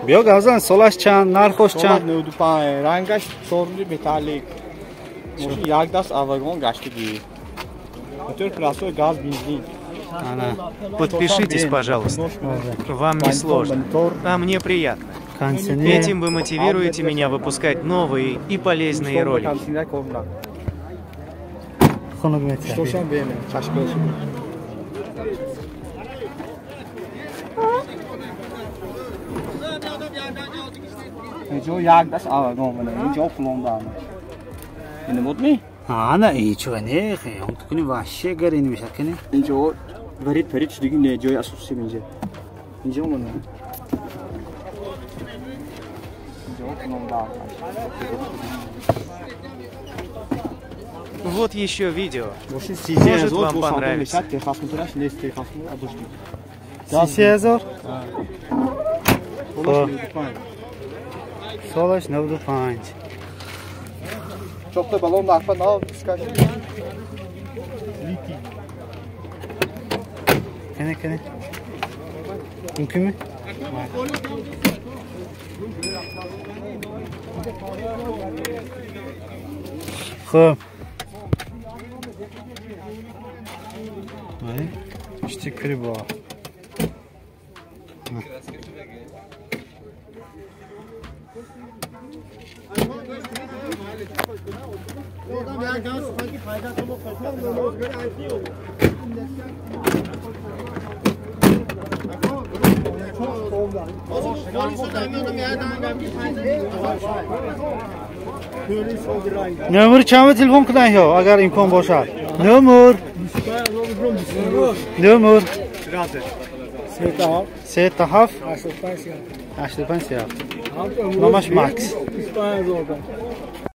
بیا گازان سالش چند نرخوش چند 95 رنگش سرمدی متالیک یک دست аваргон гаштагӣ мотор пластик газ бензин. Подпишитесь, пожалуйста. Вам не сложно, а мне приятно. Этим вы мотивируете меня выпускать новые и полезные ролики. اینجا یک دست аваргон мене اینجا пломбам اینو модми ана ичо не хе он куни вообще гори немешад кани اینجا ورید پرید دیگه نه جای اساسی اینجا мене اینجا пломбам. Вот еще видео. Может, вам понравится. 30,000 سالش 95 çok da balon da ne oldu çıkar kene mümkün mü? خب işte kliba نمر چند تلفن کنه یا اگر امکان باشد نمر سه تا هفت 85 نمش ماکس